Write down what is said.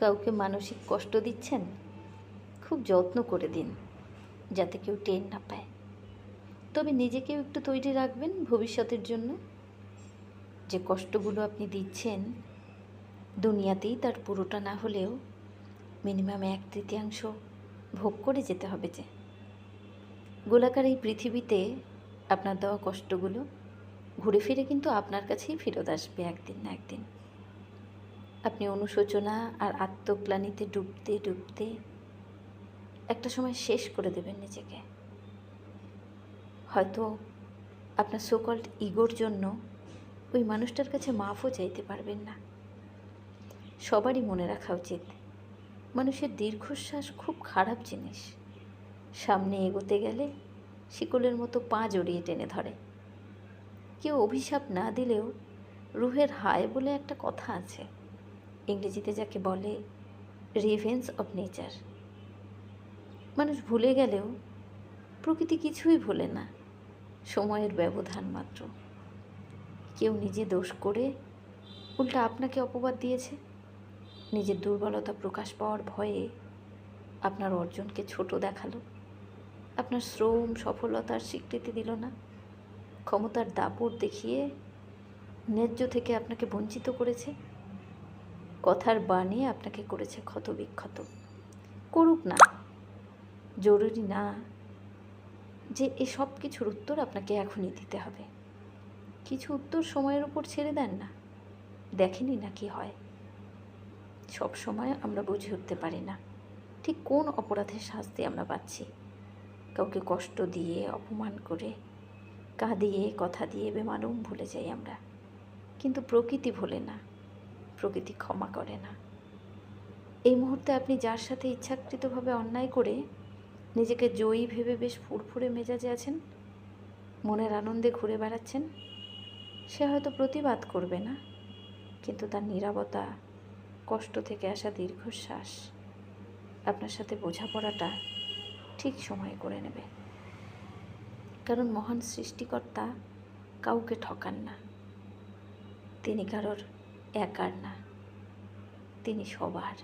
কাউকে মানসিক কষ্ট দিচ্ছেন, খুব যত্ন করে দিন যাতে কেউ টের না পায়। তবে নিজেকেও একটু তৈরি রাখবেন ভবিষ্যতের জন্য। যে কষ্টগুলো আপনি দিচ্ছেন, দুনিয়াতেই তার পুরোটা না হলেও মিনিমাম 1/3 ভোগ করে যেতে হবে। যে গোলাকার এই পৃথিবীতে আপনার দেওয়া কষ্টগুলো ঘুরে ফিরে কিন্তু আপনার কাছেই ফেরত আসবে একদিন না একদিন। আপনি অনুশোচনা আর আত্মগ্লানিতে ডুবতে ডুবতে একটা সময় শেষ করে দেবেন নিজেকে। হয়তো আপনার সোকল্ড ইগোর জন্য ওই মানুষটার কাছে মাফও চাইতে পারবেন না। সবারই মনে রাখা উচিত, মানুষের দীর্ঘশ্বাস খুব খারাপ জিনিস। সামনে এগোতে গেলে শিকলের মতো পা জড়িয়ে টেনে ধরে। কেউ অভিশাপ না দিলেও রুহের হায় বলে একটা কথা আছে, ইংরেজিতে যাকে বলে রিভেঞ্জ অফ নেচার। মানুষ ভুলে গেলেও প্রকৃতি কিছুই ভোলে না, সময়ের ব্যবধান মাত্র। কেউ নিজে দোষ করে উল্টা আপনাকে অপবাদ দিয়েছে, নিজের দুর্বলতা প্রকাশ পাওয়ার ভয়ে আপনার অর্জনকে ছোট দেখালো, আপনার শ্রম সফলতার স্বীকৃতি দিল না, ক্ষমতার দাপট দেখিয়ে ন্যায্য থেকে আপনাকে বঞ্চিত করেছে, কথার বাণী আপনাকে করেছে ক্ষতবিক্ষত। করুক না, জরুরি না যে এ সব কিছুর উত্তর আপনাকে এখনই দিতে হবে। কিছু উত্তর সময়ের উপর ছেড়ে দেন না, দেখেনি না কি হয়। সব সময় আমরা বুঝে উঠতে পারি না ঠিক কোন অপরাধের শাস্তি আমরা পাচ্ছি। কাউকে কষ্ট দিয়ে, অপমান করে, কাঁদিয়ে, কথা দিয়ে বেমালুম ভুলে যাই আমরা, কিন্তু প্রকৃতি ভোলে না, প্রকৃতি ক্ষমা করে না। এই মুহূর্তে আপনি যার সাথে ইচ্ছাকৃতভাবে অন্যায় করে নিজেকে জয়ী ভেবে বেশ ফুরফুরে মেজাজে আছেন, মনের আনন্দে ঘুরে বেড়াচ্ছেন, সে হয়তো প্রতিবাদ করবে না, কিন্তু তার নীরবতা, কষ্ট থেকে আসা দীর্ঘশ্বাস আপনার সাথে বোঝাপড়াটা ঠিক সময়ে করে নেবে। কারণ মহান সৃষ্টিকর্তা কাউকে ঠকান না, তিনি কারোর একার না, তিনি সবার।